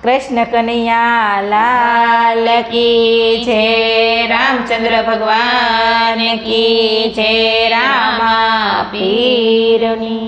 कृष्ण कन्हैया लाल की जय। रामचंद्र भगवान की जय। रामा पीરની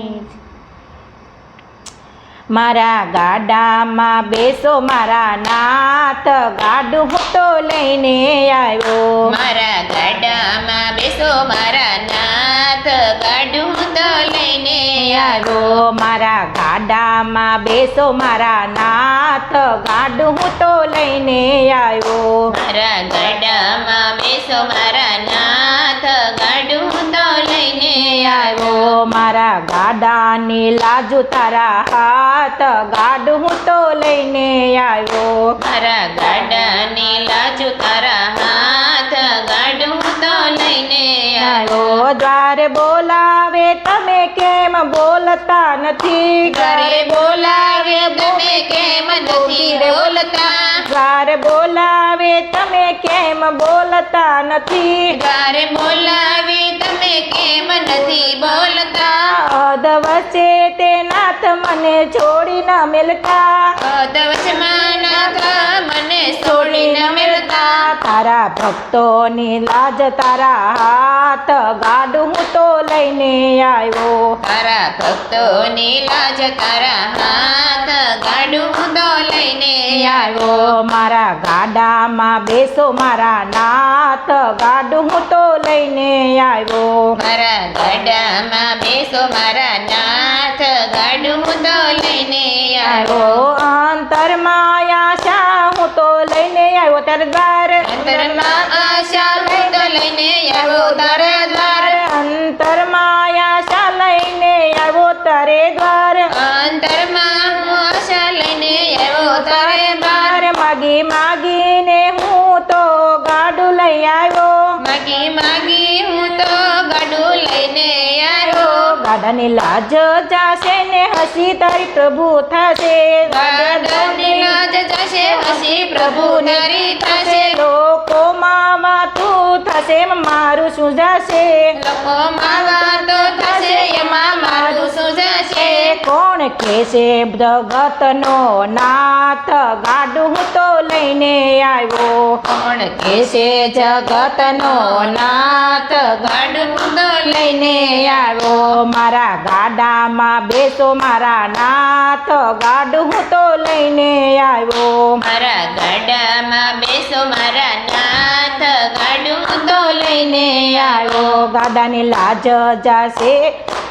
मारा गाडामां बेसो मारा नाथ, गाडું હું તો લઈને આવ્યો। મારા ગાડામાં બેસો મારા નાથ, ગાડું હું તો લઈને આવ્યો। મારા ગાડામાં બેસો મારા નાથ, ગાડું હું તો લઈને આવ્યો। મારા ગાડામાં બેસો મારા નાથ, ગાડું હું તો લઈને આવ્યો। મારા ગાડાની લાજુ તારા હાથ, ગાડું હું તો લઈને આવ્યો। મારા ગાડાની લાજુ તારા હાથ, ગાડું હું તો લઈને આવ્યો। દ્વારે બોલાવે તમે કેમ બોલતા નથી? ઘરે બોલાવે તમે કેમ નથી બોલતા? દ્વારે બોલાવે તમે કેમ બોલતા નથી? ઘરે બોલાવે તમે કેમ નથી બોલતા? અધવચ્ચે તે નાથ મને છોડી ન મિલતા, અધવચમાં નાથ મને છોડી ન મિલતા। તારા ભક્તોની લાજ તારા હાથ, ગાડું હું તો લઈને આવ્યો। તારા ભક્તોની લાજ તારા હાથ, ગાડું હું તો લઈને આવ્યો। મારા ગાડામાં બેસો મારા નાથ, ગાડું હું તો લઈને આવ્યો। મારા ગાડામાં બેસો મારા નાથ, ગાડું હું તો લઈને આવ્યો। અંતરમાં આશા હું તો લઈને આવ્યો તારે દ્વાર, અંતરમાં આશા હું તો લઈને આવ્યો તારા દ્વાર। અંતરમાં આશા લઈને આવ્યો તારે દ્વાર, અંતરમાં હું આશા લઈને આવ્યો તારે દ્વાર। માગી માગીને હું તો ગાડું લઈ આવ્યો। માગી માગી હું તો ગાડું લઈને આવ્યો। ગાડાની લાજ જાશે ને હસી તારી પ્રભુ થશે। ગાડાની લાજ જશે, હસી પ્રભુ નારી થશે। લોકોમાં વાતું થશે, મારું શું જશે? લોકોમાં વાતો થશે, એમાં મારું શું જશે? કોણ કહેશે જગતનો નાથ, ગાડું હું તો લઈને આવ્યો। કોણ કહેશે જગતનો નાથ, ગાડું હું તો લઈને આવ્યો। મારા ગાડામાં બેસો મારા નાથ, ગાડું હું તો લઈને આવ્યો। મારા ગાડામાં બેસો મારા નાથ, ગાડું હું તો લઈને આવ્યો। ગાડાની લાજ જાશે,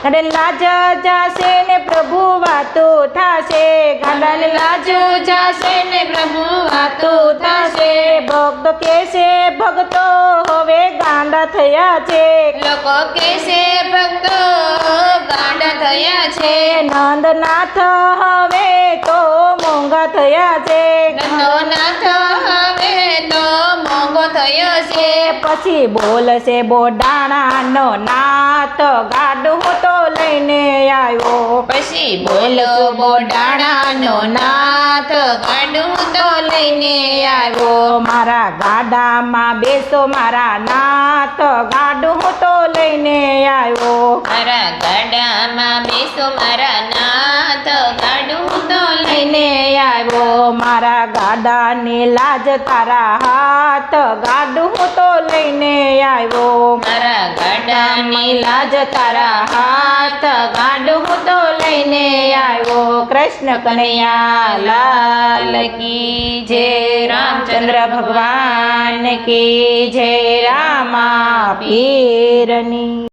ગાડાની લાજ જાશે ને પ્રભુ વાતો થશે। ગાડાની લાજ જાશે ને પ્રભુ વાતો થશે। ભક્તો કહેશે ભક્તો હવે ગાંડા થયા છે। લોકો કહેશે ભક્તો ગાંડા થયા છે। નંદનાથ હવે તો મોંઘા થયા છે। નંદનાથ હવે તો મોંઘો થયો છે। પછી બોલશે બોડાણાનો નાથ, ગાડું હું તો લઈને આવ્યો। પછી બોલો બોડાણાનો નાથ, ગાડું હું તો લઈને આવ્યો। મારા ગાડામાં બેસો મારા નાથ, ગાડું હું તો લઈને આવ્યો। મારા ગાડામાં બેસો મારા નાથ, ગાડું હું તો લઈને આવ્યો। મારા ગાડાની લાજ તારા હાથ, ગાડું હું તો લઈને આવ્યો। મારા ગાડાની લાજ તારા હાથ, ગાડું હું તો લઈને આવ્યો। કૃષ્ણ કન્હૈયા લાલ કી જય। રામચંદ્ર ભગવાન કી જય। રામા પીરની